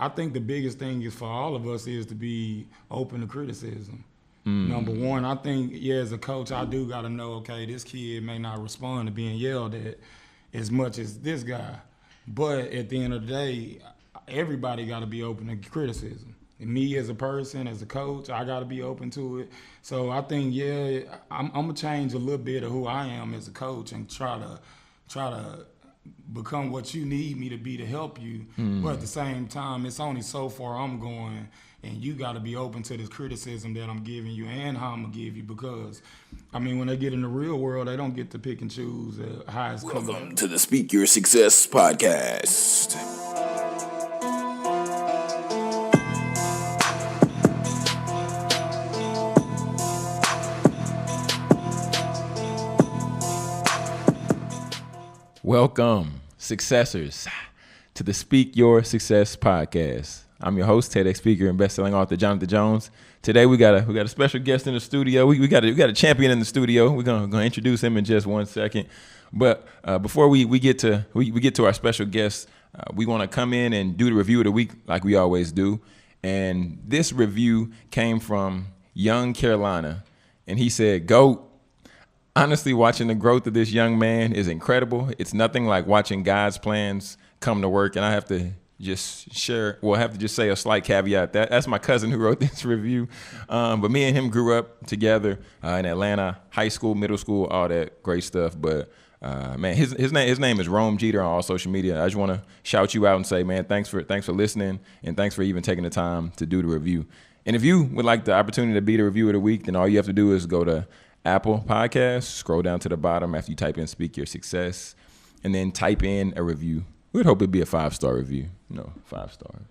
I think the biggest thing is for all of us is to be open to criticism. Number one, I think, as a coach, I do got to know, okay, this kid may not respond to being yelled at as much as this guy. But at the end of the day, everybody got to be open to criticism. And me as a person, as a coach, I got to be open to it. So I think, I'm going to change a little bit of who I am as a coach and try to become what you need me to be to help you. But at the same time, it's only so far I'm going, and you got to be open to this criticism that I'm giving you and how I'm going to give you, because, I mean, when they get in the real world, they don't get to pick and choose how it's coming. Welcome to the Speak Your Success podcast. Welcome, successors, to the Speak Your Success podcast. I'm your host, TEDx speaker and best-selling author Jonathan Jones. Today we got a special guest in the studio. We got a champion in the studio. We're gonna introduce him in just 1 second. But before we get to our special guest, we want to come in and do the review of the week like we always do. And this review came from Young Carolina, and he said, "GOAT. Honestly, watching the growth of this young man is incredible. It's nothing like watching God's plans come to work." And I have to just say a slight caveat. That's my cousin who wrote this review. But me and him grew up together in Atlanta, high school, middle school, all that great stuff. But man, his name is Rome Jeter on all social media. I just want to shout you out and say, man, thanks for listening, and thanks for even taking the time to do the review. And if you would like the opportunity to be the review of the week, then all you have to do is go to Apple Podcasts, scroll down to the bottom after you type in Speak Your Success, and then type in a review. We'd hope it'd be a 5-star review. 5 stars.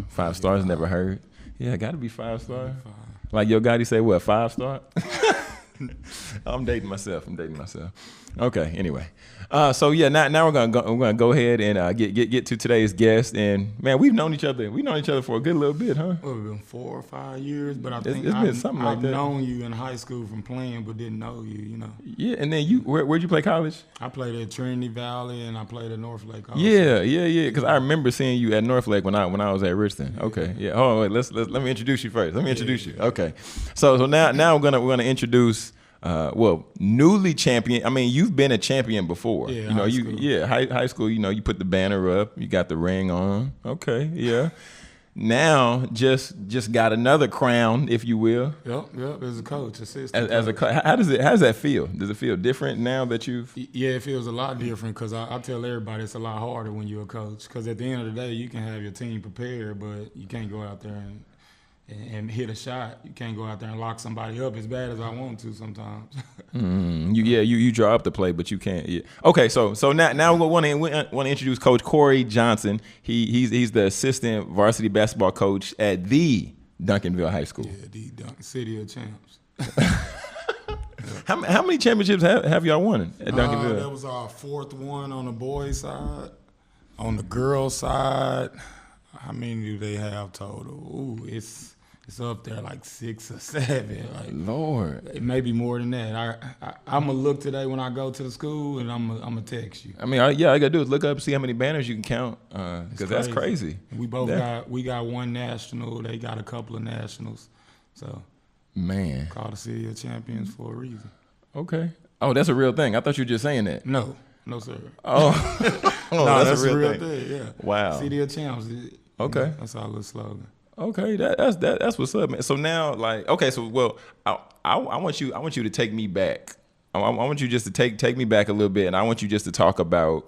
5 stars never heard. Yeah, got to be 5 stars. Like Yo Gotti say, what, 5 star? I'm dating myself. Okay, anyway. So yeah, now we're gonna go ahead and get to today's guest. And man, we've known each other for a good little bit, huh? Well, it's been 4 or 5 years, but I think it's been something like I've that. known you in high school from playing, but didn't know you. Yeah, and then where'd you play college? I played at Trinity Valley and I played at Northlake also. Yeah. Because I remember seeing you at Northlake when I was at Richton. Okay, yeah. Oh, wait, let me introduce you first. Let me introduce you. Okay, so now we're gonna introduce. Newly champion. I mean, you've been a champion before. Yeah, high school. You put the banner up. You got the ring on. Okay, yeah. Now, just got another crown, if you will. Yep. As a coach, assistant. As a coach, how does that feel? Does it feel different now that you've? Yeah, it feels a lot different because I tell everybody it's a lot harder when you're a coach. Because at the end of the day, you can have your team prepared, but you can't go out there and hit a shot. You can't go out there and lock somebody up as bad as I want to sometimes. You draw up the play, but you can't. Yeah. Okay, so now we want to introduce Coach Corey Johnson. He's the assistant varsity basketball coach at the Duncanville High School. Yeah, the City of Champs. How many championships have y'all won at Duncanville? That was our 4th one on the boys' side. On the girls' sage, how many do they have total? Ooh, it's up there like 6 or 7. Like, Lord, it may be more than that. I'm gonna look today when I go to the school, and I'm gonna text you. I mean, all you gotta do is look up and see how many banners you can count, because that's crazy. We both got one national. They got a couple of nationals. So, man, called the City of Champions for a reason. Okay. Oh, that's a real thing. I thought you were just saying that. No, sir. Oh, no, that's a real thing. Yeah. Wow. City of Champs. Okay. That's our little slogan. Okay, that's what's up, man. So now, I want you to take me back. I want you just to take me back a little bit, and I want you just to talk about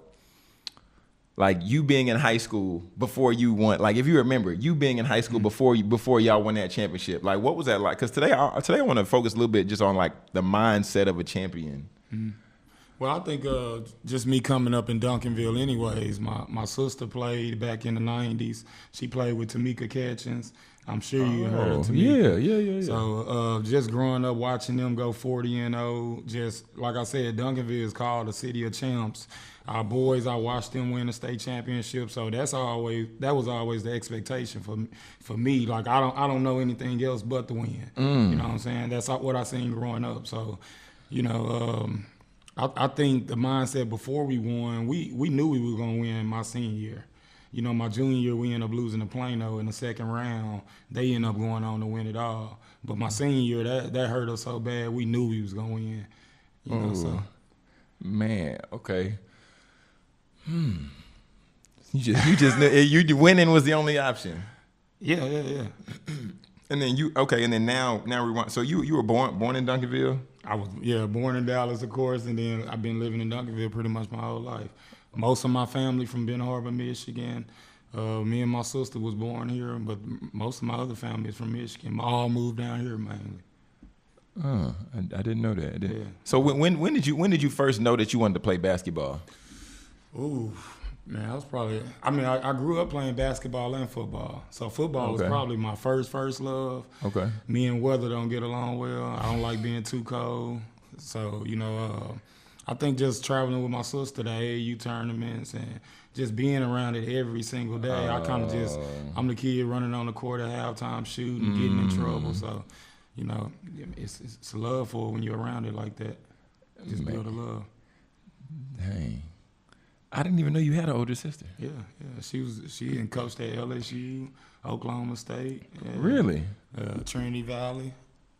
like you being in high school before you won. Like if you remember, you being in high school before y'all won that championship. Like what was that like? Because today I want to focus a little bit just on like the mindset of a champion. Mm-hmm. Well, I think just me coming up in Duncanville anyways, my sister played back in the 90s. She played with Tamika Catchings. I'm sure you heard of Tamika. Yeah. So just growing up watching them go 40-0, just like I said, Duncanville is called the City of Champs. Our boys, I watched them win the state championship, so that was always the expectation for me. Like I don't know anything else but to win. You know what I'm saying? That's what I seen growing up. So, I think the mindset before we won, we knew we were going to win my senior year. my junior year, we ended up losing to Plano in the second round. They ended up going on to win it all. But my senior year, that hurt us so bad, we knew we was going to win. So. Man, okay. You winning was the only option. Yeah. And then now rewind. So you were born in Duncanville? I was born in Dallas, of course, and then I've been living in Duncanville pretty much my whole life. Most of my family from Ben Harbor, Michigan. Me and my sister was born here, but most of my other family is from Michigan. All moved down here mainly. I didn't know that. Yeah. So when did you first know that you wanted to play basketball? Ooh, man, I was probably. I grew up playing basketball and football, so football was probably my first love. Okay. Me and weather don't get along well. I don't like being too cold, so I think just traveling with my sister to AAU tournaments and just being around it every single day. I kind of I'm the kid running on the court at halftime, shooting, getting in trouble. So, it's a love for it when you're around it like that. Just build a love. Dang. I didn't even know you had an older sister. Yeah. She coached at LSU, Oklahoma State. Yeah. Really? Trinity Valley.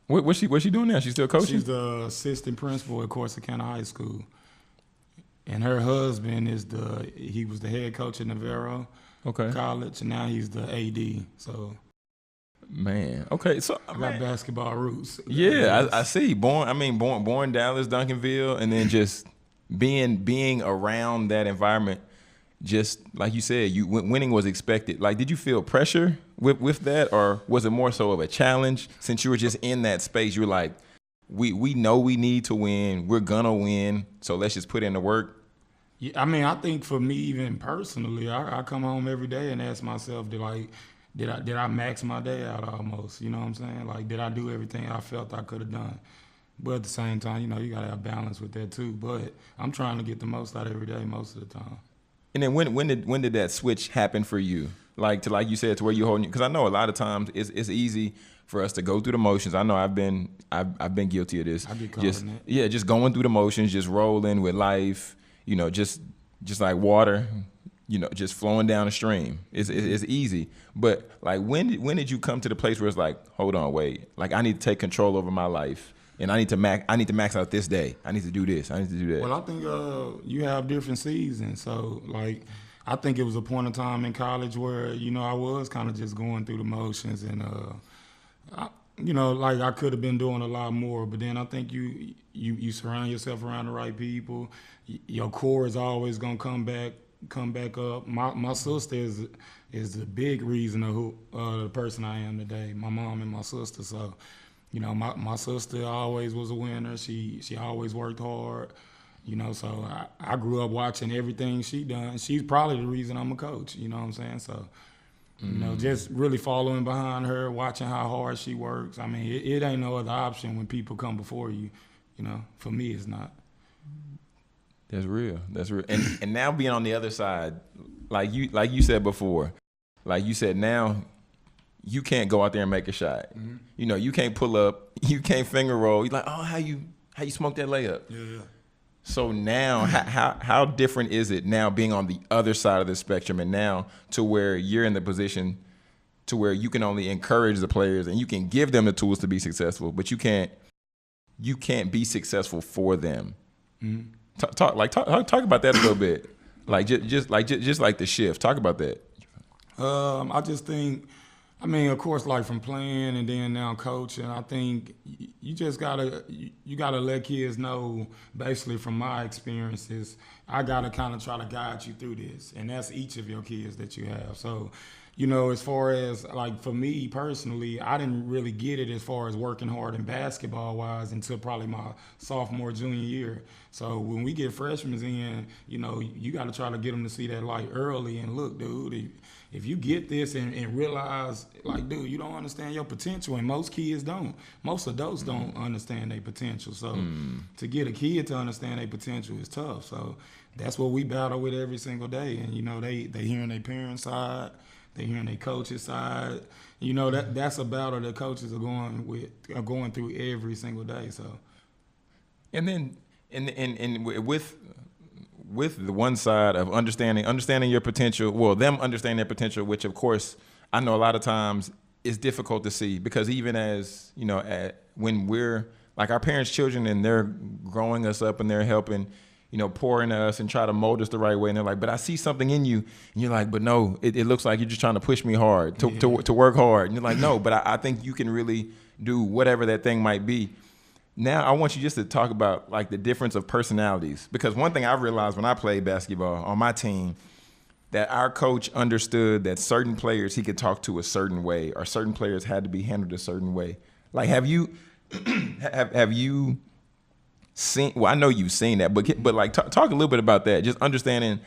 What's she doing now? She's still coaching? She's the assistant principal at Corsicana High School. And her husband he was the head coach at Navarro College, and now he's the AD. So, man, okay, so I got basketball roots. Yeah, I see. Born Dallas, Duncanville, and then just being around that environment. Just like you said, winning was expected. Like, did you feel pressure with that, or was it more so of a challenge? Since you were just in that space, you were like, we know we need to win. We're gonna win. So let's just put in the work. Yeah, I think for me, even personally, I come home every day and ask myself, did I max my day out almost? You know what I'm saying? Like, did I do everything I felt I could have done? But at the same time, you gotta have balance with that too. But I'm trying to get the most out every day, most of the time. And then when did that switch happen for you? Like you said, to where you're holding, because I know a lot of times it's easy for us to go through the motions. I know I've been guilty of this. I get caught in that. Just going through the motions, just rolling with life, just like water, just flowing down the stream. It's easy. But like when did you come to the place where it's like, hold on, wait, like I need to take control over my life? And I need to max out this day. I need to do this. I need to do that. Well, I think you have different seasons. So, like, I think it was a point of time in college where, I was kind of just going through the motions. And, I could have been doing a lot more. But then I think you surround yourself around the right people. Your core is always going to come back up. My sister is the big reason of the person I am today, my mom and my sister. So, my sister always was a winner. She always worked hard. So I grew up watching everything she done. She's probably the reason I'm a coach. You know what I'm saying? So, just really following behind her, watching how hard she works. I mean, it ain't no other option when people come before you. For me, it's not. That's real. And now being on the other side, like you said before, like you said now. You can't go out there and make a shot. Mm-hmm. You can't pull up. You can't finger roll. You're like, oh, how you smoke that layup? Yeah. So now, how different is it now being on the other side of the spectrum, and now to where you're in the position to where you can only encourage the players and you can give them the tools to be successful, but you can't be successful for them. Mm-hmm. Talk about that a little bit. Like just like the shift. Talk about that. I just think. Of course, like from playing and then now coaching, I think you just gotta let kids know. Basically, from my experiences, I gotta kind of try to guide you through this, and that's each of your kids that you have. So, as far as like for me personally, I didn't really get it as far as working hard in basketball wise until probably my sophomore, junior year. So when we get freshmen in, you got to try to get them to see that light early and look, dude. If you get this and realize, like, dude, you don't understand your potential, and most kids don't. Most adults don't understand their potential. So to get a kid to understand their potential is tough. So that's what we battle with every single day. And, they hearing their parents' side, they hearing their coach's side. That's a battle that coaches are going through every single day. So, and then and with with the one side of understanding your potential, well, them understanding their potential, which of course I know a lot of times is difficult to see, because even as, you know, when we're like our parents' children and they're growing us up and they're helping, you know, pour into us and try to mold us the right way. And they're like, but I see something in you. And you're like, but no, it looks like you're just trying to push me hard, to work hard. And you're like, no, but I think you can really do whatever that thing might be. Now, I want you just to talk about like the difference of personalities, because one thing I realized when I played basketball on my team, that our coach understood that certain players he could talk to a certain way, or certain players had to be handled a certain way. Like, have you have you seen? Well, I know you've seen that, but like talk a little bit about that. Just understanding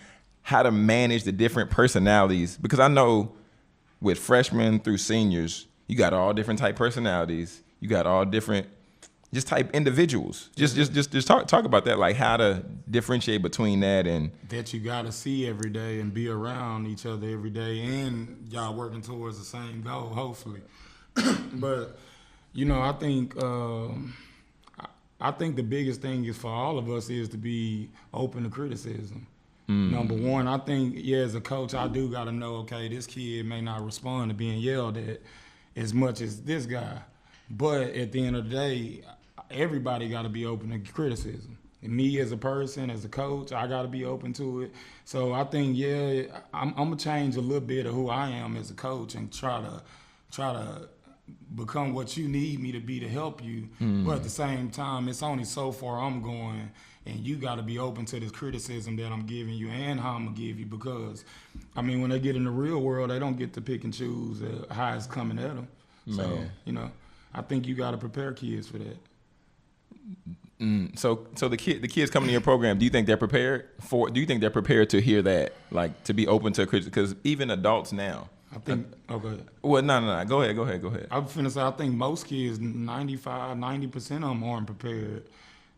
how to manage the different personalities, because I know with freshmen through seniors, you got all different type personalities. You got all different just type individuals. Just talk about that, like how to differentiate between that and that you got to see every day and be around each other every day, and y'all working towards the same goal, hopefully. But you know, I think the biggest thing is for all of us is to be open to criticism. Number one, I think, as a coach, I do got to know, okay, this kid may not respond to being yelled at as much as this guy. But at the end of the day, everybody got to be open to criticism. And me as a person, as a coach, I got to be open to it. So I think, I'm going to change a little bit of who I am as a coach and try to become what you need me to be to help you. But at the same time, it's only so far I'm going, and you got to be open to this criticism that I'm giving you and how I'm going to give you, because, I mean, when they get in the real world, they don't get to pick and choose how it's coming at them. Man. So, you know, I think you got to prepare kids for that. So the kids coming to your program, do you think they're prepared to hear that, like to be open to criticism? Because even adults now, I think. Go ahead. Well, no. Go ahead. I was finna say, I think most kids, 90% of them aren't prepared.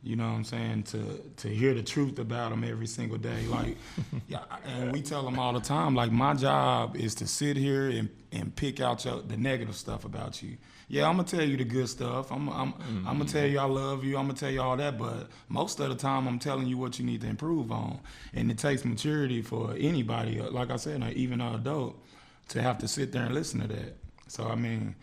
You know what I'm saying, to hear the truth about them every single day. Like, and we tell them all the time, like, my job is to sit here and pick out the negative stuff about you. Yeah, I'm gonna tell you the good stuff. I'm gonna tell you I love you. I'm gonna tell you all that. But most of the time, I'm telling you what you need to improve on. And it takes maturity for anybody, like I said, even an adult, to have to sit there and listen to that. So I mean,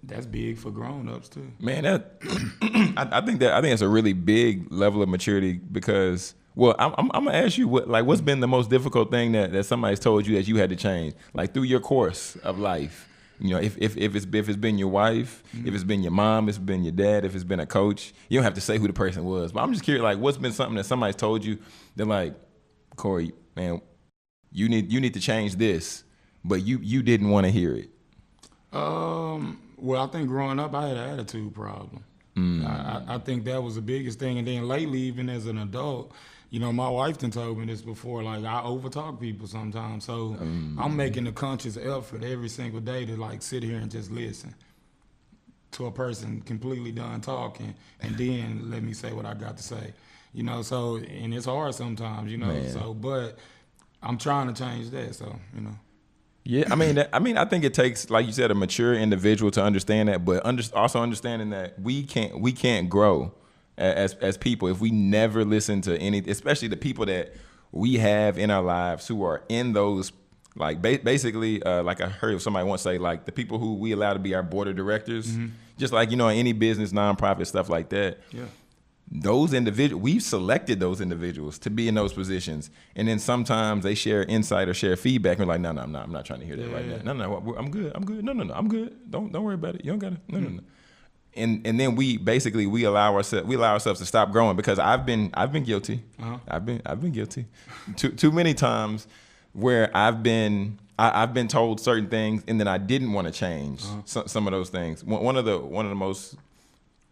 that's big for grown-ups too. Man, I think that's a really big level of maturity, because, well, I'm gonna ask you what's been the most difficult thing that somebody's told you that you had to change, like through your course of life. You know, if it's been your wife, if it's been your mom, if it's been your dad, if it's been a coach, you don't have to say who the person was. But I'm just curious, like, what's been something that somebody's told you that, like, Corey, man, you need to change this, but you didn't want to hear it. Well, I think growing up, I had an attitude problem. I think that was the biggest thing. And then lately, even as an adult, you know, my wife done told me this before, like, I overtalk people sometimes. So I'm making a conscious effort every single day to, like, sit here and just listen to a person completely done talking, and then let me say what I got to say. You know, so, and it's hard sometimes, you know. Man. So, but I'm trying to change that, so, you know. Yeah, I mean, I think it takes, like you said, a mature individual to understand that, but also understanding that we can't grow as people if we never listen to any, especially the people that we have in our lives who are in those, like, basically, like I heard somebody once say, like, the people who we allow to be our board of directors, just like, you know, any business, nonprofit, stuff like that. Yeah. Those individuals, we've selected those individuals to be in those positions, and then sometimes they share insight or share feedback, and we're like, no, I'm not trying to hear that right now. No, I'm good. No, I'm good. Don't worry about it. You don't gotta. No. And then we allow ourselves to stop growing, because I've been guilty. I've been guilty too many times where I've been told certain things, and then I didn't want to change some of those things. One of the most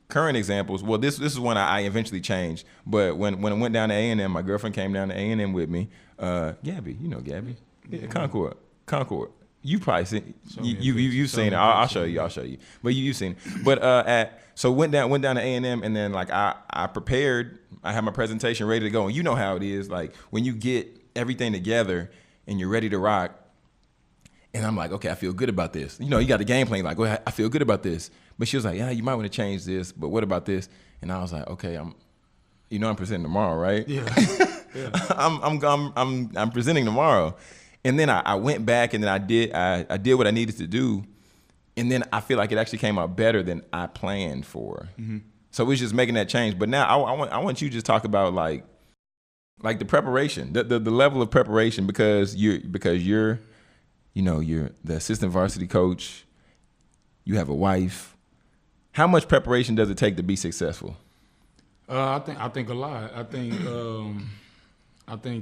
current examples. Well, this is one I eventually changed. But when I went down to A&M, my girlfriend came down to A&M with me. Gabby, you know Gabby, Concord. You probably seen you've seen it. I'll show you. But you've seen it. But so went down to A&M, and then, like, I prepared. I had my presentation ready to go, and you know how it is. Like, when you get everything together and you're ready to rock, and I'm like, okay, I feel good about this. You know, you got the game plan. Like, well, I feel good about this. But she was like, yeah, you might want to change this, but what about this? And I was like, okay, I'm presenting tomorrow, right? Yeah. I'm presenting tomorrow. And then I went back and then I did what I needed to do. And then I feel like it actually came out better than I planned for. Mm-hmm. So it was just making that change. But now I want you to just talk about like the preparation, the level of preparation, because you're you're the assistant varsity coach. You have a wife. How much preparation does it take to be successful? I think a lot. I think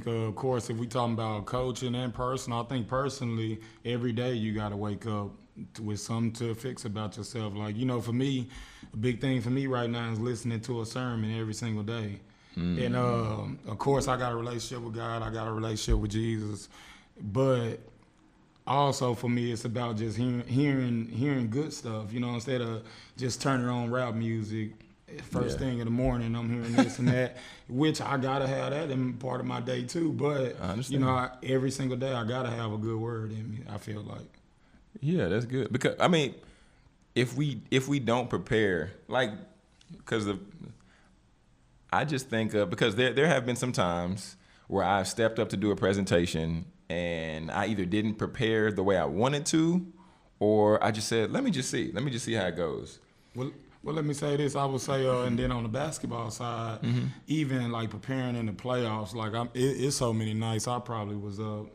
of course, if we talking about coaching and personal, I think personally, every day you got to wake up with something to fix about yourself. Like, for me, a big thing for me right now is listening to a sermon every single day. Mm. And of course, I got a relationship with God. I got a relationship with Jesus. But also for me, it's about just hearing good stuff. Instead of just turning on rap music. First thing in the morning, I'm hearing this and that, which I gotta have that in part of my day too. But every single day I gotta have a good word in me. I feel like. Yeah, that's good, because I mean, if we don't prepare, like, I just think of, because there have been some times where I've stepped up to do a presentation and I either didn't prepare the way I wanted to, or I just said, let me just see how it goes. Well, let me say this. I would say, and then on the basketball side, mm-hmm. even like preparing in the playoffs, like it's so many nights I probably was up.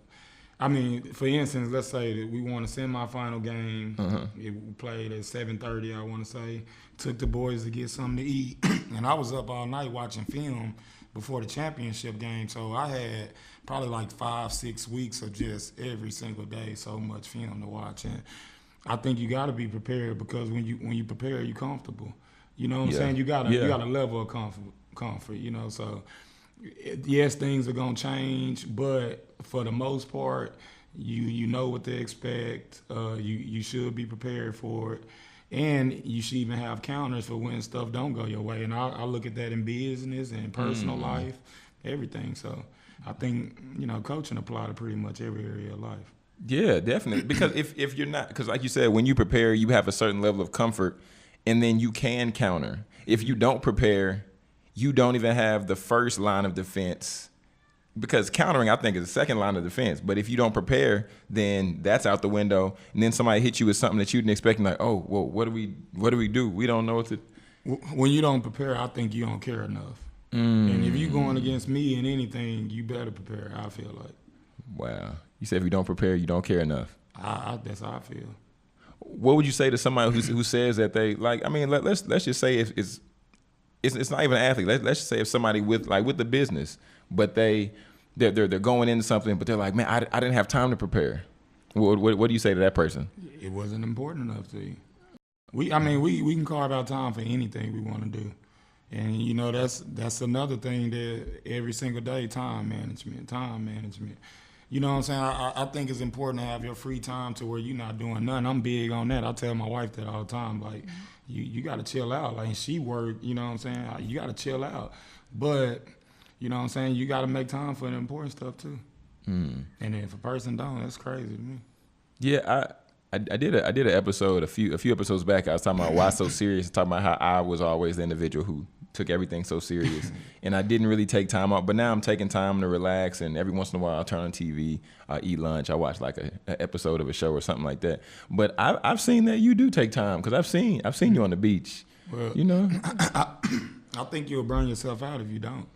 I mean, for instance, let's say that we won a semifinal game. Uh-huh. It played at 7:30, I want to say. Took the boys to get something to eat, and I was up all night watching film before the championship game. So I had probably like 5-6 weeks of just every single day, so much film to watch. And I think you got to be prepared, because when you prepare, you're comfortable. You know what I'm saying? You got a level of comfort. So yes, things are gonna change, but for the most part, you know what to expect. You should be prepared for it, and you should even have counters for when stuff don't go your way. And I look at that in business and personal life, everything. So I think coaching apply to pretty much every area of life. Yeah, definitely. Because if you're not, because like you said, when you prepare, you have a certain level of comfort, and then you can counter. If you don't prepare, you don't even have the first line of defense, because countering, I think, is the second line of defense. But if you don't prepare, then that's out the window, and then somebody hits you with something that you didn't expect, and like, oh, well, what do we do? We don't know what to. When you don't prepare, I think you don't care enough. And if you're going against me in anything, you better prepare. I feel like. Wow. You said if you don't prepare, you don't care enough. That's how I feel. What would you say to somebody who says that they like? I mean, let's just say if it's not even an athlete. Let's just say if somebody with the business, but they're going into something, but they're like, man, I didn't have time to prepare. What do you say to that person? It wasn't important enough to you. We can carve out time for anything we want to do, and that's another thing that every single day, time management. You know what I'm saying? I think it's important to have your free time to where you're not doing nothing. I'm big on that. I tell my wife that all the time. Like, you got to chill out. Like, she work, you know what I'm saying? You got to chill out. But, you know what I'm saying? You got to make time for the important stuff, too. Mm. And if a person don't, that's crazy to me. Yeah, I did an episode a few episodes back. I was talking about why so serious, talking about how I was always the individual who took everything so serious, and I didn't really take time out. But now I'm taking time to relax, and every once in a while I'll turn on TV, I eat lunch, I watch like an episode of a show or something like that. But I've seen that you do take time, because I've seen you on the beach. Well, I think you'll burn yourself out if you don't.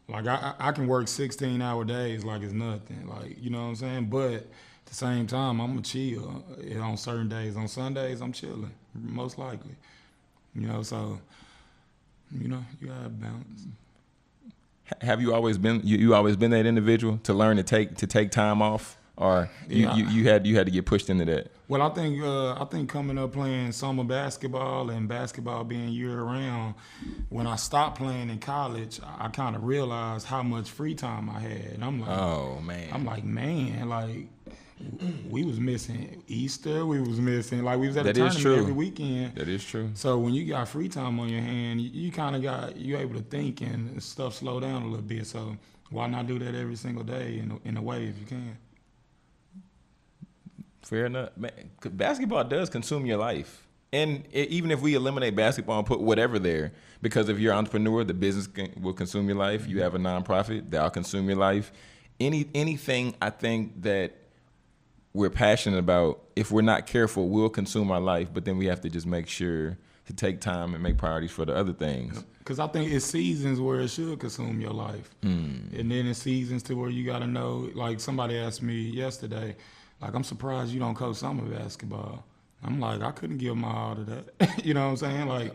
Like I can work 16-hour days like it's nothing. Like, you know what I'm saying? But at the same time, I'm gonna chill on certain days. On Sundays, I'm chilling, most likely. So. You gotta balance. Have you always been you always been that individual to learn to take time off, or you had to get pushed into that? Well, I think coming up playing summer basketball and basketball being year round, when I stopped playing in college, I kind of realized how much free time I had, and I'm like, oh man, like we was missing Easter. We was missing, like, we was at a tournament every weekend. That is true. So when you got free time on your hand, you kind of you able to think and stuff slow down a little bit. So why not do that every single day in a way if you can? Fair enough. Man, basketball does consume your life. And even if we eliminate basketball and put whatever there, because if you're an entrepreneur, the business will consume your life. You have a nonprofit, that'll consume your life. Anything I think that we're passionate about, if we're not careful, will consume our life. But then we have to just make sure to take time and make priorities for the other things. Because I think it's seasons where it should consume your life. And then it's seasons to where you got to know, like somebody asked me yesterday, like, I'm surprised you don't coach summer basketball. I'm like, I couldn't give my all to that. You know what I'm saying? Like,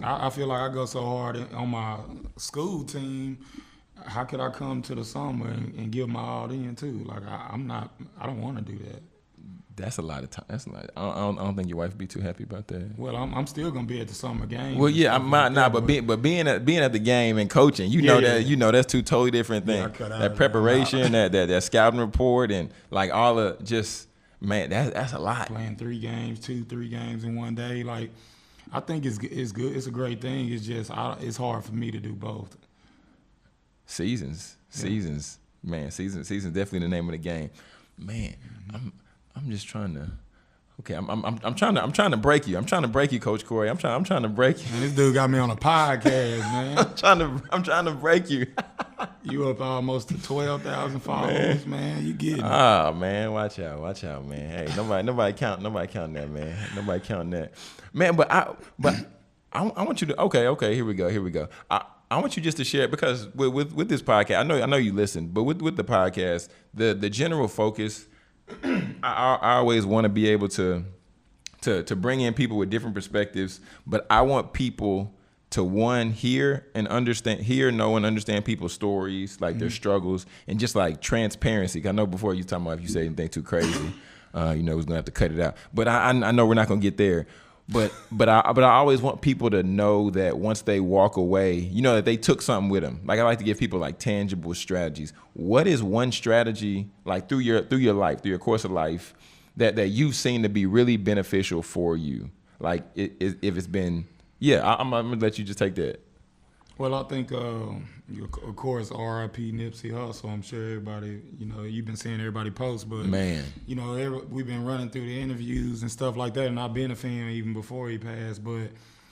I feel like I go so hard on my school team. How could I come to the summer and give my all in too? Like, I don't want to do that. That's a lot of time. That's a lot. I don't think your wife would be too happy about that. Well, I'm still gonna be at the summer game. Well, yeah, but being at the game and coaching, that's two totally different things. That preparation, that scouting report, and like all of just, man, that's a lot. Playing 3 games in one day, like, I think it's good. It's a great thing. It's just it's hard for me to do both. Seasons, man. Seasons definitely the name of the game, man. I'm just trying to. Okay, I'm trying to break you. I'm trying to break you, Coach Corey. I'm trying to break you. Man, this dude got me on a podcast, man. I'm trying to break you. You up almost to 12,000 followers, man. You getting it. Ah, man, watch out, man. Hey, nobody counting that, man. Nobody counting that, man. But I want you to. Okay. Here we go. I want you just to share, because with this podcast, I know you listen, but with the podcast, the general focus. I always want to be able to bring in people with different perspectives, but I want people to hear, know, and understand people's stories, like their struggles, and just like transparency. I know before you talking about if you say anything too crazy, we're gonna have to cut it out. But I know we're not gonna get there. But I always want people to know that once they walk away, that they took something with them. Like, I like to give people like tangible strategies. What is one strategy, like through your life, through your course of life, that you've seen to be really beneficial for you? Like, if it's been, I'm gonna let you just take that. Well, I think, of course, R.I.P. Nipsey Hussle. I'm sure everybody, you've been seeing everybody post, but, man, we've been running through the interviews and stuff like that, and I've been a fan even before he passed, but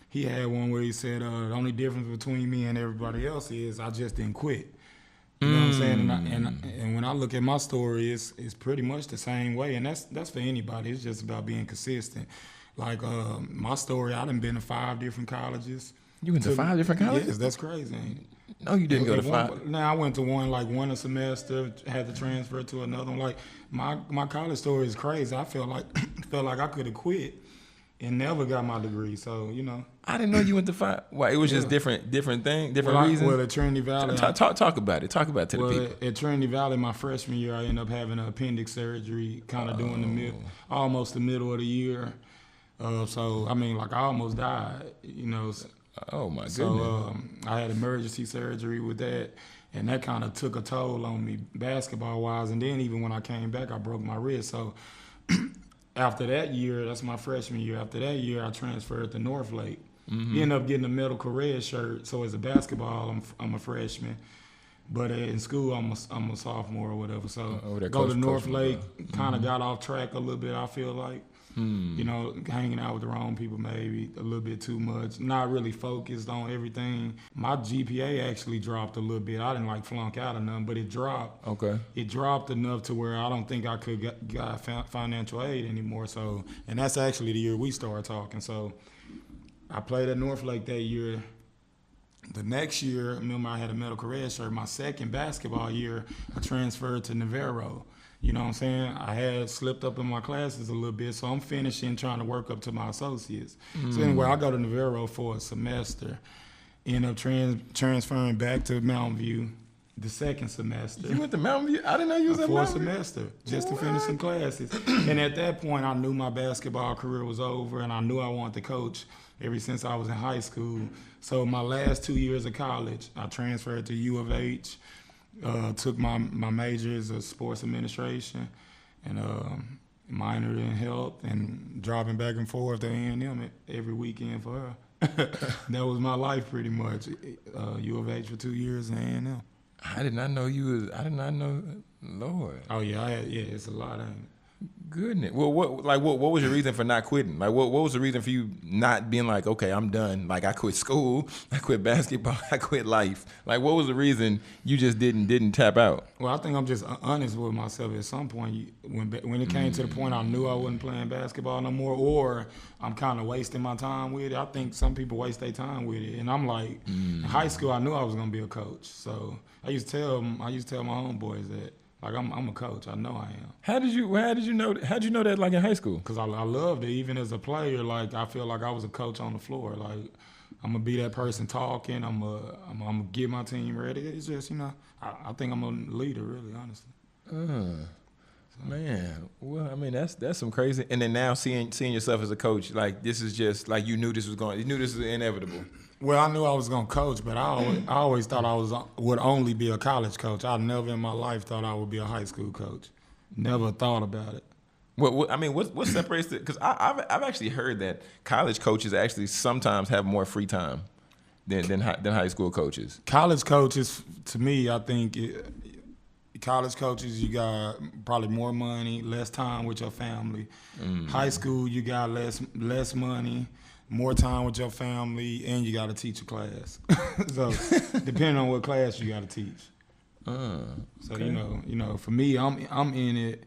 he had one where he said, the only difference between me and everybody else is I just didn't quit. You know what I'm saying? And when I look at my story, it's pretty much the same way, and that's for anybody. It's just about being consistent. Like, my story, I done been to 5 different colleges. You went to 5 different colleges? Yes, that's crazy. No, you didn't go to 5. Now, I went to one a semester, had to transfer to another one. Like, my college story is crazy. I felt like I could have quit and never got my degree. So, I didn't know you went to 5. Why? It was just different things, different reasons? Well, at Trinity Valley. Talk about it. Talk about it to the people. At Trinity Valley, my freshman year, I ended up having an appendix surgery kind of during almost the middle of the year. So, I almost died, Oh, my goodness. So I had emergency surgery with that, and that kind of took a toll on me basketball-wise. And then even when I came back, I broke my wrist. So after that year, that's my freshman year, after that year, I transferred to Northlake. Ended up getting a medical red shirt. So as a basketball, I'm a freshman. But in school, I'm a sophomore or whatever. So go to Northlake, kind of got off track a little bit, I feel like. Hanging out with the wrong people maybe a little bit too much, not really focused on everything. My GPA actually dropped a little bit. I didn't flunk out or nothing, but it dropped. Okay. It dropped enough to where I don't think I could get financial aid anymore. So, and that's actually the year we started talking. So I played at Northlake that year. The next year, remember I had a medical red shirt. My second basketball year, I transferred to Navarro. You know what I'm saying? I had slipped up in my classes a little bit, so I'm finishing trying to work up to my associates. So anyway, I go to Navarro for a semester. End up transferring back to Mountain View the second semester. You went to Mountain View? I didn't know you was at Mountain View. For a semester, just to finish some classes. And at that point, I knew my basketball career was over, and I knew I wanted to coach ever since I was in high school. So my last 2 years of college, I transferred to U of H. Took my major as sports administration and minored in health, and driving back and forth to A&M every weekend for her. That was my life pretty much. U of H for 2 years and A&M. I did not know you was. I did not know, Lord. Oh yeah, it's a lot, ain't it? goodness. Well, what was your reason for not quitting? Like, what was the reason for you not being like, okay, I'm done. Like, I quit school, I quit basketball, I quit life. Like, what was the reason you just didn't tap out? Well, I think I'm just honest with myself. At some point, when it came to the point I knew I wasn't playing basketball no more, or I'm kind of wasting my time with it. I think some people waste their time with it, and I'm like, in high school, I knew I was gonna be a coach. So I used to tell my homeboys that. Like I'm a coach, I know I am. How did you know that like in high school? Because I loved it. Even as a player, like I feel like I was a coach on the floor. Like I'm gonna be that person talking. I'm gonna get my team ready. It's just I think I'm a leader, really, honestly. Man, well, I mean that's some crazy. And then now seeing yourself as a coach, like this is just like you knew this was inevitable. Well, I knew I was gonna coach, but I always thought I would only be a college coach. I never in my life thought I would be a high school coach. Never thought about it. What separates it? Because I've actually heard that college coaches actually sometimes have more free time than high school coaches. College coaches, to me, I think college coaches, you got probably more money, less time with your family. High school, you got less money, more time with your family, and you got to teach a class. So depending on what class you got to teach. So okay. For me, I'm in it.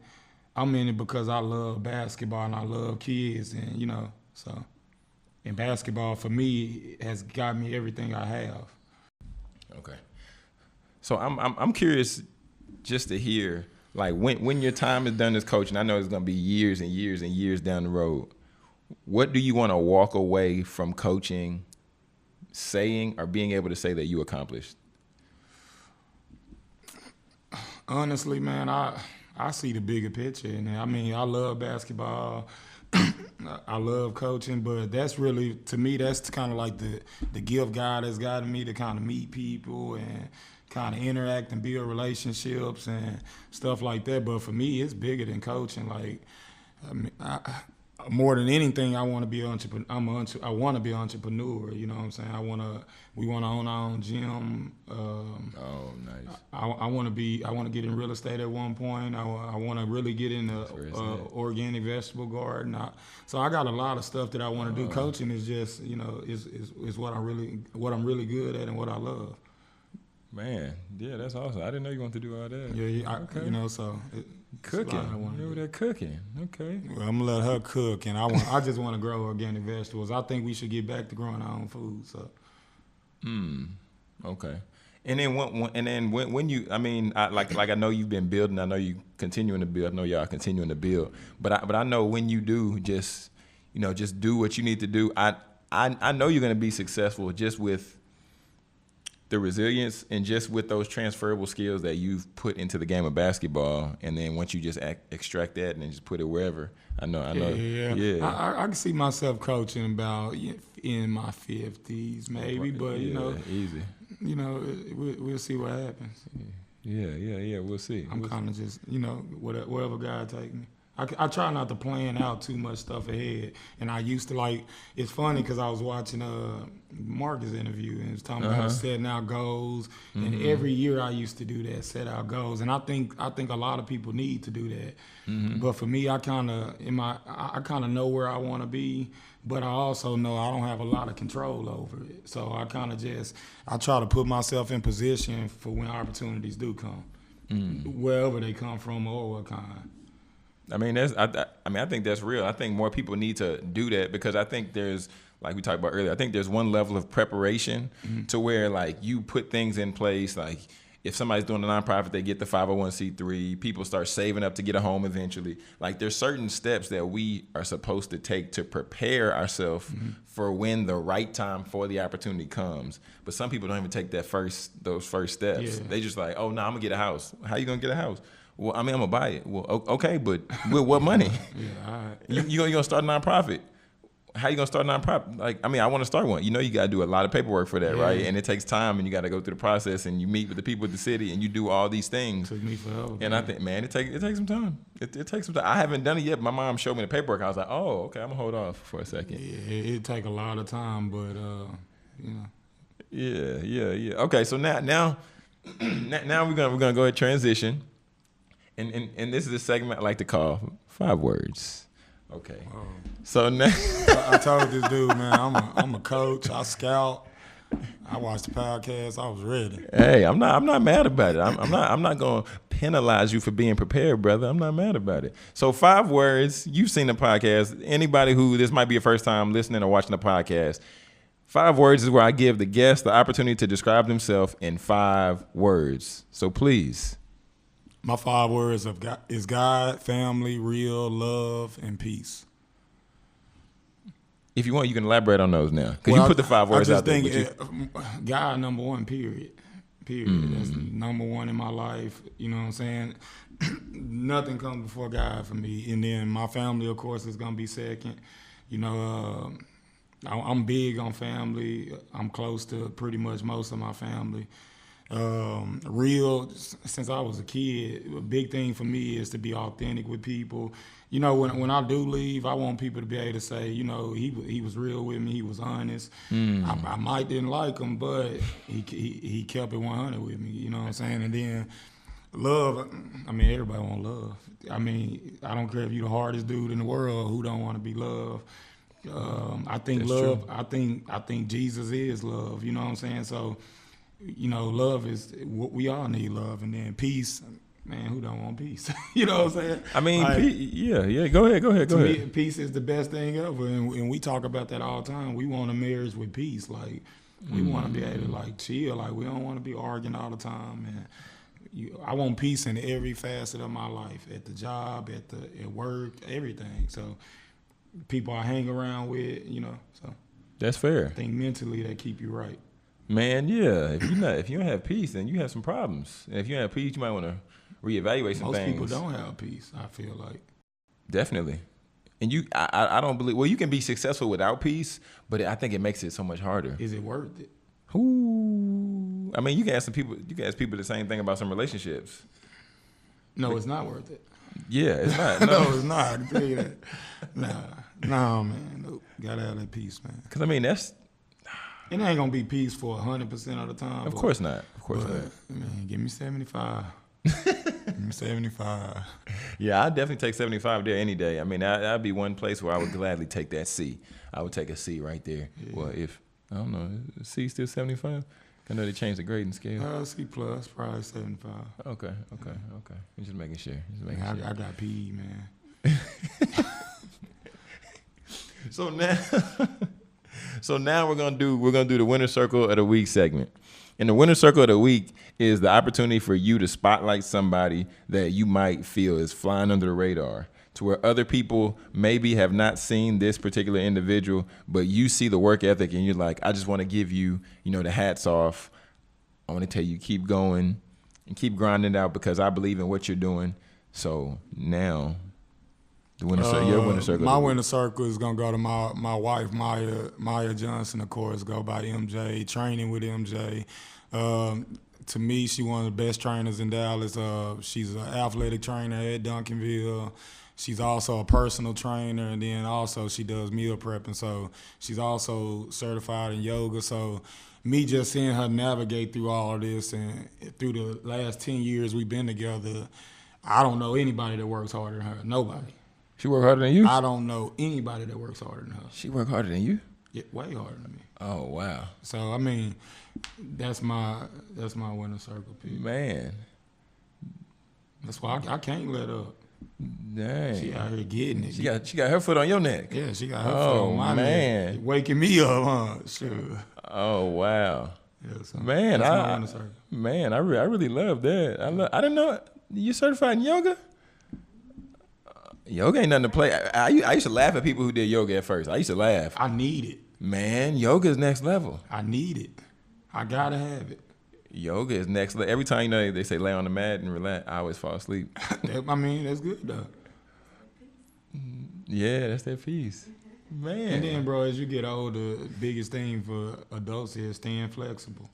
I'm in it because I love basketball and I love kids, and so. And basketball for me has got me everything I have. Okay. So I'm curious just to hear, like when your time is done as coaching, I know it's gonna be years and years and years down the road. What do you want to walk away from coaching saying or being able to say that you accomplished? Honestly, man, I see the bigger picture. And I mean, I love basketball. I love coaching, but that's really, to me, that's kind of like the gift God has gotten me to kind of meet people and kind of interact and build relationships and stuff like that. But for me, it's bigger than coaching. Like, I mean, more than anything, I want to be an entrepreneur. I want to be an entrepreneur. You know what I'm saying? We want to own our own gym. Nice. I want to get in real estate at one point. I want to really get in the organic vegetable garden. So I got a lot of stuff that I want to do. Coaching is just, is what I'm really good at and what I love. Man, yeah, that's awesome. I didn't know you wanted to do all that. Yeah, okay. So cooking. You know that cooking. Okay. Well, I'm gonna let her cook, and I just want to grow organic vegetables. I think we should get back to growing our own food. So. Okay. And then when you, I mean, I know you've been building. I know you continuing to build. I know y'all continuing to build. But I know when you do just do what you need to do. I know you're gonna be successful just with the resilience and just with those transferable skills that you've put into the game of basketball, and then once you just extract that and then just put it wherever, I know. Yeah. I can see myself coaching about in my 50s maybe, but easy. We'll see what happens. Yeah. We'll see. I'm kind of just wherever God take me. I try not to plan out too much stuff ahead. And I used to it's funny because I was watching Marcus' interview and he was talking about setting out goals. Mm-hmm. And every year I used to do that, set out goals. And I think a lot of people need to do that. Mm-hmm. But for me, I kind of know where I want to be, but I also know I don't have a lot of control over it. So I try to put myself in position for when opportunities do come, wherever they come from or what kind. I mean, I think that's real. I think more people need to do that because I think there's, like we talked about earlier, I think there's one level of preparation to where like you put things in place. Like if somebody's doing a nonprofit, they get the 501c3. People start saving up to get a home eventually. Like there's certain steps that we are supposed to take to prepare ourselves for when the right time for the opportunity comes. But some people don't even take those first steps. Yeah. They just like, oh no, I'm gonna get a house. How you gonna get a house? Well, I mean, I'm gonna buy it. Well, okay, but with what money? Yeah, all right. You gonna start a nonprofit? How you gonna start a nonprofit? Like, I mean, I want to start one. You gotta do a lot of paperwork for that, right? And it takes time, and you gotta go through the process, and you meet with the people at the city, and you do all these things. It took me forever. And I think, man, it takes some time. It takes some time. I haven't done it yet. But my mom showed me the paperwork. I was like, oh, okay, I'm gonna hold off for a second. Yeah, it take a lot of time, but Yeah. Okay, so now we're gonna go ahead and transition. And this is a segment I like to call 5 words. Okay. So now I told this dude, man, I'm a coach. I scout. I watched the podcast. I was ready. Hey, I'm not mad about it. I'm not gonna penalize you for being prepared, brother. I'm not mad about it. So 5 words. You've seen the podcast. Anybody who this might be your first time listening or watching the podcast, 5 words is where I give the guest the opportunity to describe themselves in 5 words. So please. My 5 words is God, family, real, love, and peace. If you want, you can elaborate on those now. Because you put the 5 words out there. I just think God, number one, period. That's number one in my life. You know what I'm saying? Nothing comes before God for me. And then my family, of course, is going to be second. You know, I'm big on family. I'm close to pretty much most of my family. Real, since I was a kid, a big thing for me is to be authentic with people. You know, when I do leave, I want people to be able to say, you know, he was real with me, he was honest. I might didn't like him, but he kept it 100 with me. You know what I'm saying? And then love, I mean, everybody want love. I mean, I don't care if you're the hardest dude in the world who don't want to be loved. I think That's love. true. I think Jesus is love. You know what I'm saying? So, you know, love is, we all need love. And then peace, man, who don't want peace? You know what I'm saying? I mean, like, yeah. Go ahead. Me, peace is the best thing ever. And we talk about that all the time. We want a marriage with peace. Like, we want to be able to, like, chill. Like, we don't want to be arguing all the time. And I want peace in every facet of my life, at the job, at work, everything. So, people I hang around with, you know, so. That's fair. I think mentally that keep you right. Man, yeah. If you don't have peace, then you have some problems. And if you don't have peace, you might want to reevaluate some things. Most people don't have peace, I feel like. Definitely. And I don't believe, well, you can be successful without peace, but I think it makes it so much harder. Is it worth it? Ooh. I mean, you can ask people the same thing about some relationships. No, it's not worth it. Yeah, it's not. No, it's not. I can tell you that. Nah, man. Nope. Gotta have that peace, man. Because, I mean, it ain't gonna be peace for 100% of the time. Of course not. Man, give me 75. Give me 75. Yeah, I'd definitely take 75 there any day. I mean, that'd be one place where I would gladly take that C. I would take a C right there. Yeah. Well, I don't know, is C still 75? I know they changed the grading scale. C plus, probably 75. Okay. I'm just making sure. I got PE, man. So now we're gonna do the winner circle of the week segment. And the winner circle of the week is the opportunity for you to spotlight somebody that you might feel is flying under the radar, to where other people maybe have not seen this particular individual, but you see the work ethic and you're like, I just want to give you, the hats off. I want to tell you, keep going and keep grinding it out because I believe in what you're doing. So now, the winner circle, your winner circle. My winner circle is gonna go to my wife, Maya Johnson, of course, go by MJ, training with MJ. To me, she's one of the best trainers in Dallas. She's an athletic trainer at Duncanville. She's also a personal trainer, and then also she does meal prepping. So she's also certified in yoga. So me just seeing her navigate through all of this and through the last 10 years we've been together, I don't know anybody that works harder than her. Nobody. She work harder than you? I don't know anybody that works harder than her. She work harder than you? Yeah, way harder than me. Oh, wow. So, I mean, that's my winner circle pick. Man. That's why I can't let up. Dang. She out here getting it. She got her foot on your neck. Yeah, she got her foot on my man. neck. Waking me up, huh? Sure. Oh, wow. Yeah, so man, that's my winner circle. Man, I really love that. I didn't know you certified in yoga? Yoga ain't nothing to play. I used to laugh at people who did yoga at first. I used to laugh. I need it. Man, yoga is next level. I need it. I gotta have it. Yoga is next level. Every time they say lay on the mat and relax, I always fall asleep. I mean, that's good though. Yeah, that's that piece. Man. And then, bro, as you get older, the biggest thing for adults is staying flexible.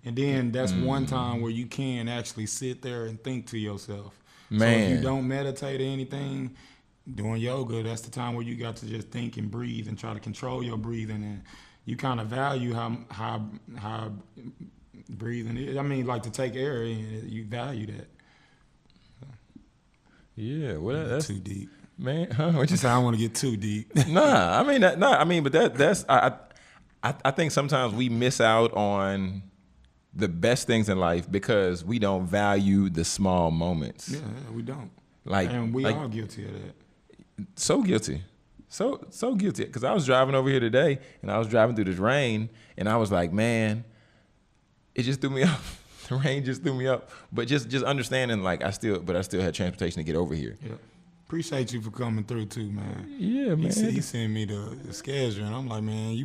And then that's one time where you can actually sit there and think to yourself. Man. So if you don't meditate or anything, doing yoga, that's the time where you got to just think and breathe and try to control your breathing, and you kind of value how breathing is. I mean, like to take air in, you value that. Yeah, well, that's too deep. Man, huh? What you say? I don't want to get too deep. But that's I think sometimes we miss out on the best things in life because we don't value the small moments. Yeah, we don't. And we are guilty of that. So guilty. So guilty. Because I was driving over here today, and I was driving through this rain, and I was like, man, it just threw me off. The rain just threw me up. But just understanding, like, I still had transportation to get over here. Yeah. Appreciate you for coming through too, man. Yeah, man. He sent me the schedule, and I'm like, man,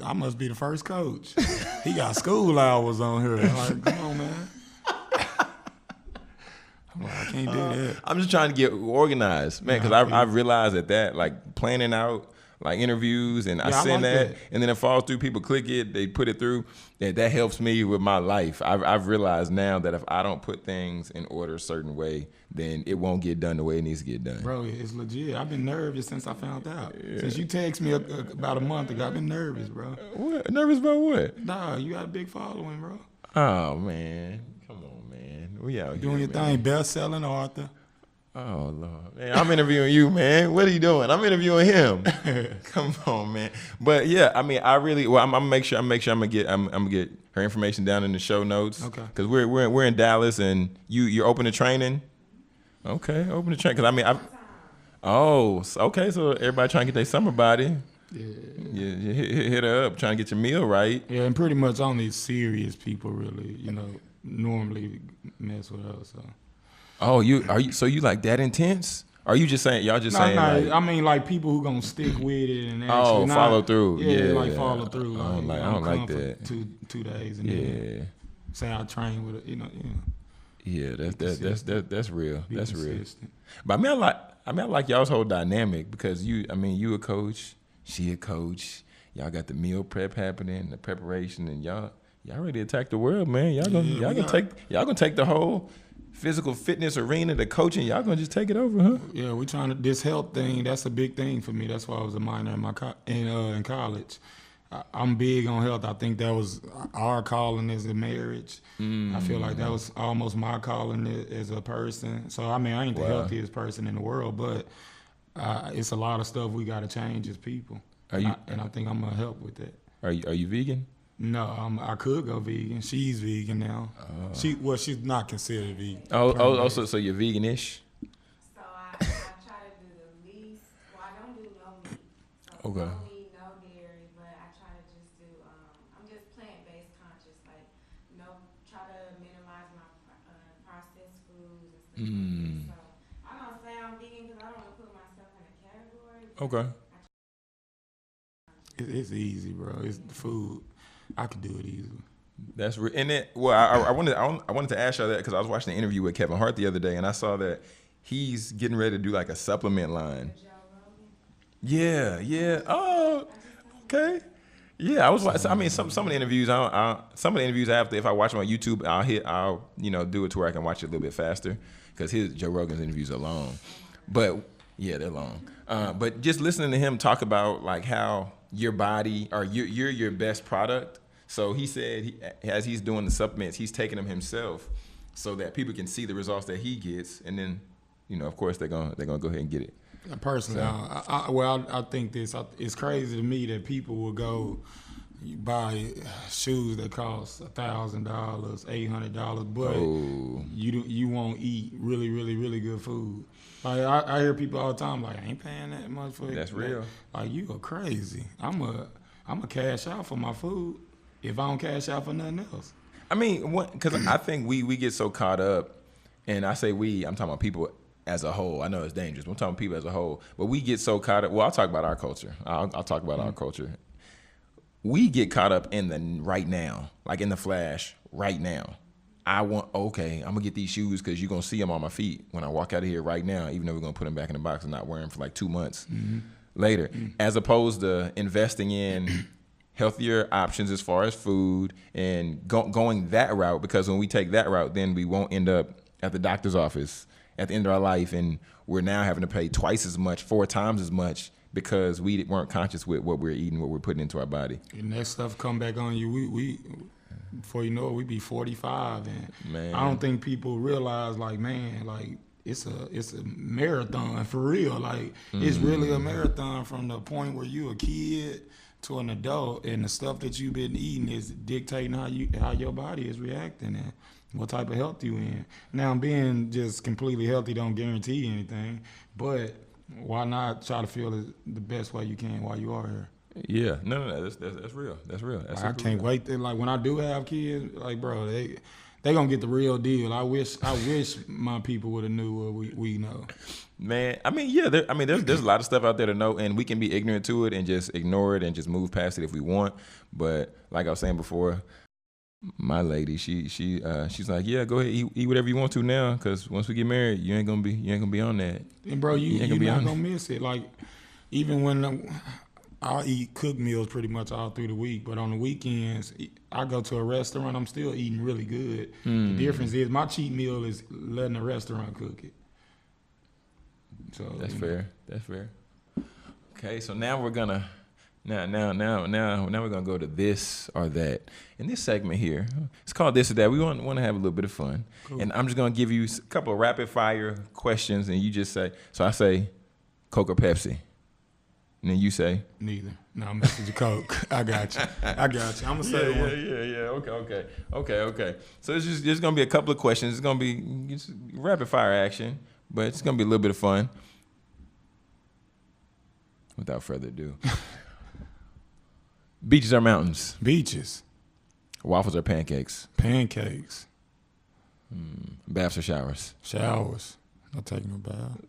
I must be the first coach. He got school hours on here. I'm like, come on, man. I'm like, I can't do that. I'm just trying to get organized, man, because I've realized that like planning out like interviews, and I send like that, and then it falls through. People click it, they put it through. That helps me with my life. I've realized now that if I don't put things in order a certain way, then it won't get done the way it needs to get done. Bro, it's legit. I've been nervous since I found out. Yeah. Since you text me about a month ago, I've been nervous, bro. What? Nervous about what? Nah, you got a big following, bro. Oh man, come on, man. We out doing here, your thing, best-selling author. Oh Lord, man, I'm interviewing you, man. What are you doing? I'm interviewing him. Come on, man. But yeah, I mean, I'm gonna make sure I'm gonna get her information down in the show notes. Okay. Because we're in Dallas, and you're open to training. Okay, open to train. Because I mean, okay. So everybody trying to get their summer body. Yeah. You hit her up, trying to get your meal right. Yeah, and pretty much only serious people really, normally mess with us. So. Oh, you like that intense? Are you just saying y'all just saying? Like, I mean, like people who gonna stick with it and actually follow through. Yeah, like follow through. I don't like that. 2 days and then say I train with it. Yeah, that's real. That's real. But I like y'all's whole dynamic because you a coach, she a coach. Y'all got the meal prep happening, the preparation, and y'all ready to attack the world, man. Y'all gonna take the whole physical fitness arena, the coaching, y'all gonna just take it over, huh? Yeah, we trying to, this health thing, that's a big thing for me. That's why I was a minor in college. I'm big on health. I think that was our calling as a marriage. I feel like that was almost my calling as a person. So, I mean, I ain't the healthiest person in the world, but it's a lot of stuff we got to change as people. And I think I'm gonna help with that. Are you vegan? No, I could go vegan. She's vegan now. She's not considered vegan. So you're vegan-ish? So I try to do the least. Well, I don't do no meat. So okay. I don't eat no dairy, but I try to just do. I'm just plant-based conscious. Like, try to minimize my processed foods and stuff like that. So I don't say I'm vegan because I don't want to put myself in a category. Okay. It's easy, bro. It's the food. I could do it easily. That's and it. Well, I wanted to ask y'all that because I was watching an interview with Kevin Hart the other day, and I saw that he's getting ready to do like a supplement line. Yeah. Oh, okay. Yeah, I was. I mean, some of the interviews. Some of the interviews after, if I watch them on YouTube, I'll do it to where I can watch it a little bit faster because Joe Rogan's interviews are long. But yeah, they're long. But just listening to him talk about like how your body or you're your best product. So he said as he's doing the supplements, he's taking them himself so that people can see the results that he gets, and then of course they're gonna go ahead and get it. Personally, so. I think it's crazy to me that people will go buy shoes that cost $1,000, $800, but you won't eat really, really, really good food. Like I hear people all the time like, I ain't paying that much for it. That's real. Like you are crazy. I'm a cash out for my food if I don't cash out for nothing else. I mean, because I think we get so caught up, and I say I'm talking about people as a whole. I know it's dangerous, but I'm talking about people as a whole. But we get so caught up. Well, I'll talk about our culture. I'll talk about our culture. We get caught up in the right now, like in the flash right now. I'm gonna get these shoes because you're gonna see them on my feet when I walk out of here right now, even though we're gonna put them back in the box and not wear them for like 2 months later, as opposed to investing in healthier options as far as food and going that route, because when we take that route, then we won't end up at the doctor's office at the end of our life, and we're now having to pay twice as much, 4 times as much, because we weren't conscious with what we're eating, what we're putting into our body. And that stuff come back on you. We before you know it, we be 45, and man. I don't think people realize, like, man, like it's a marathon for real. Like it's really a marathon from the point where you a kid to an adult, and the stuff that you've been eating is dictating how your body is reacting and what type of health you in. Now, being just completely healthy don't guarantee anything, but why not try to feel the best way you can while you are here? Yeah, no, that's real. That's real. That's I can't wait. Like when I do have kids, like bro, they gonna get the real deal. I wish my people would have knew what we know. Man, I mean, yeah, there's a lot of stuff out there to know, and we can be ignorant to it and just ignore it and just move past it if we want. But like I was saying before, my lady, she's like, yeah, go ahead, eat whatever you want to now, because once we get married, you ain't gonna be on that. And bro, you're not gonna miss it. Like even when I'll eat cooked meals pretty much all through the week, but on the weekends, I go to a restaurant, I'm still eating really good. The difference is my cheat meal is letting the restaurant cook it. So That's fair. Okay, so now we're gonna we're gonna go to this or that. In this segment here, it's called This or That. We want to have a little bit of fun, cool. And I'm just gonna give you a couple of rapid fire questions, and you just say. So I say, Coke or Pepsi, and then you say neither. No, I'm messing with Coke. I got you. I'm gonna say one. Yeah. Okay. So it's just gonna be a couple of questions. It's gonna be just rapid fire action, but it's gonna be a little bit of fun. Without further ado, beaches or mountains? Beaches. Waffles or pancakes? Pancakes. Baths or showers? Showers. Not taking a bath.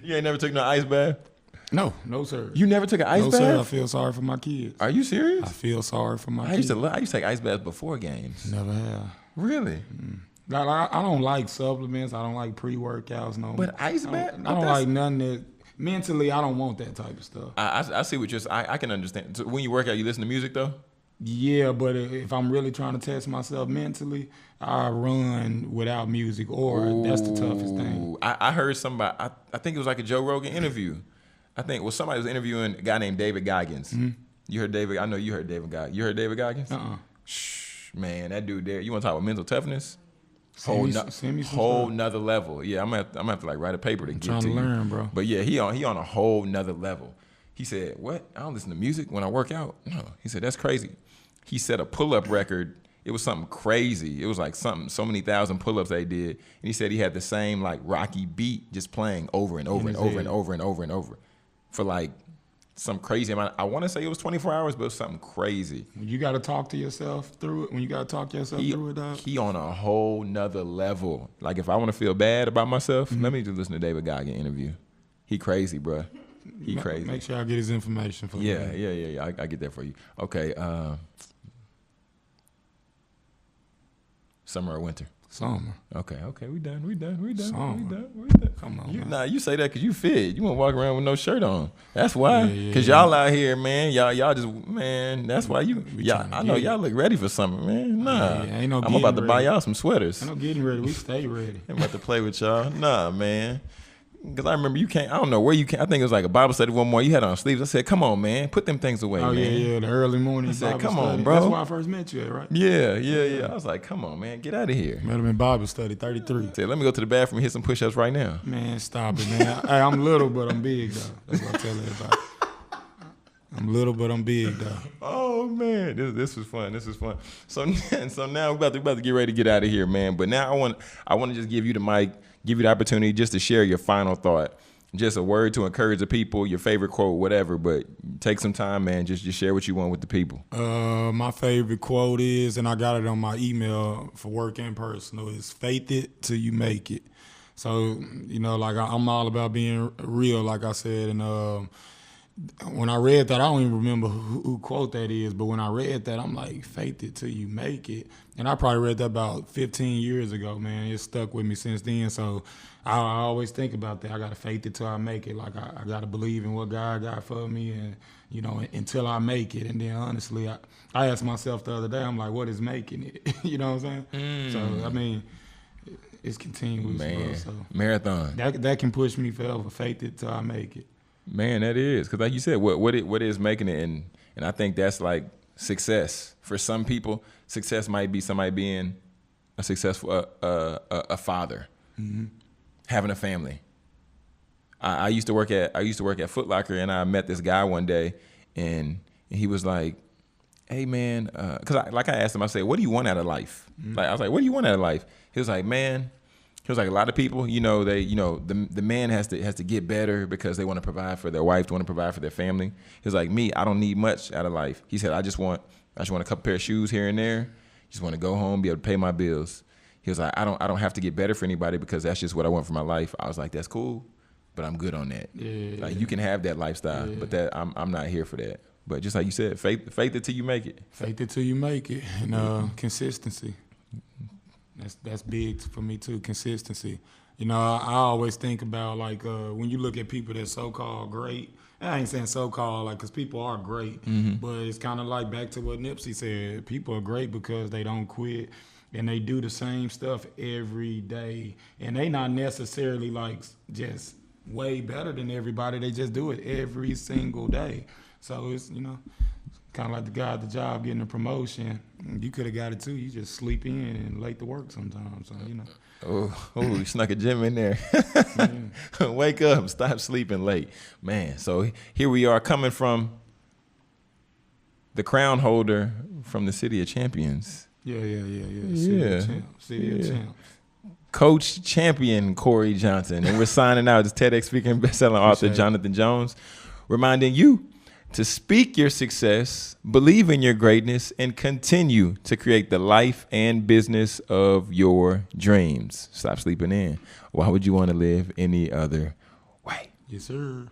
You ain't never took no ice bath? No, sir. You never took an ice bath? No, sir. I feel sorry for my kids. Are you serious? I feel sorry for my I kids. used to take ice baths before games. Never have. Really? Like, I don't like supplements. I don't like pre-workouts. No. But ice bath? I don't like none that. Mentally, I don't want that type of stuff. I see what you're saying. I can understand. So when you work out, you listen to music though? Yeah, but if I'm really trying to test myself mentally, I run without music, or that's the toughest thing. I heard somebody. I think it was like a Joe Rogan interview. I think somebody was interviewing a guy named David Goggins. Mm-hmm. You heard David? I know you heard David Goggins. You heard David Goggins? Shh, man, that dude there. You want to talk about mental toughness? Whole nother level. Yeah, I'm gonna have to like write a paper to get to you. Trying to learn, bro. But yeah, he on a whole nother level. He said, "What? I don't listen to music when I work out." No, he said that's crazy. He set a pull-up record. It was something crazy. It was like so many thousand pull-ups they did, and he said he had the same like Rocky beat just playing over and over and over and over and over and over for like some crazy amount. I want to say it was 24 hours, but it was something crazy. You got to talk to yourself through it. When you got to talk yourself through it, dog. He on a whole nother level. Like if I want to feel bad about myself, let me just listen to David Goggins interview. He crazy, bro. He crazy. Make sure I get his information for you. Yeah. I get that for you. Okay. Summer or winter? Summer. Okay. We done. Summer. Come on, man. You say that because you fit. You want to walk around with no shirt on. That's why. Because y'all out here, man. Y'all just, man. That's why I know y'all look ready for summer, man. Nah. Ain't no I'm about to ready. buy y'all some sweaters. Ain't no getting ready. We stay ready. I'm about to play with y'all. Nah, man. Because I remember you can't, I don't know where you came. I think it was like a Bible study one more. You had on sleeves. I said, come on, man. Put them things away, man. Yeah. The early morning. I said, Bible come study. on, bro. That's why I first met you, right? Yeah. I was like, come on, man. Get out of here. Met him in Bible study, 33. I said, let me go to the bathroom and hit some push-ups right now. Man, stop it, man. Hey, I'm little, but I'm big, though. That's what I tell everybody. I'm little, but I'm big, though. Oh, man. This was fun. So now we're about to get ready to get out of here, man. But now I want to just give you the mic, give you the opportunity just to share your final thought. Just a word to encourage the people, your favorite quote, whatever, but take some time, man. Just share what you want with the people. My favorite quote is, and I got it on my email for work and personal, is faith it till you make it. So, like I'm all about being real, like I said. And when I read that, I don't even remember who quote that is, but when I read that, I'm like, faith it till you make it. And I probably read that about 15 years ago, man. It's stuck with me since then. So I always think about that. I got to faith it till I make it. Like I got to believe in what God got for me, and until I make it. And then honestly, I asked myself the other day, I'm like, what is making it? You know what I'm saying? So I mean, it's continuous. Man, so marathon. That can push me forever. Faith it till I make it. Man, that is, because like you said, what is making it, and I think that's like success for some people. Success might be somebody being a successful a father, having a family. I used to work at Foot Locker, and I met this guy one day, and he was like, "Hey man," because I asked him, I said, "What do you want out of life?" Like I was like, "What do you want out of life?" He was like, "Man," he was like, "A lot of people, the man has to get better because they want to provide for their wife, they want to provide for their family." He was like, "Me, I don't need much out of life." He said, "I just want a couple pair of shoes here and there. Just want to go home, be able to pay my bills." He was like, I don't have to get better for anybody because that's just what I want for my life." I was like, "That's cool, but I'm good on that." Yeah. Like you can have that lifestyle, but that I'm not here for that. But just like you said, faith it till you make it. Faith it till you make it, and consistency. That's big for me too. Consistency. I always think about like when you look at people that's so-called great. I ain't saying so-called like because people are great, but it's kind of like back to what Nipsey said. People are great because they don't quit and they do the same stuff every day, and they not necessarily like just way better than everybody. They just do it every single day. So it's kind of like the guy at the job getting a promotion. You could have got it too. You just sleep in and late to work sometimes. So Oh, you snuck a gym in there. Wake up, stop sleeping late. Man, so here we are coming from the crown holder from the City of Champions. Yeah. City of Champs. Coach Champion Corey Johnson. And we're signing out as TEDx speaker and bestselling author Jonathan Jones, reminding you to speak your success, believe in your greatness, and continue to create the life and business of your dreams. Stop sleeping in. Why would you want to live any other way? Yes, sir.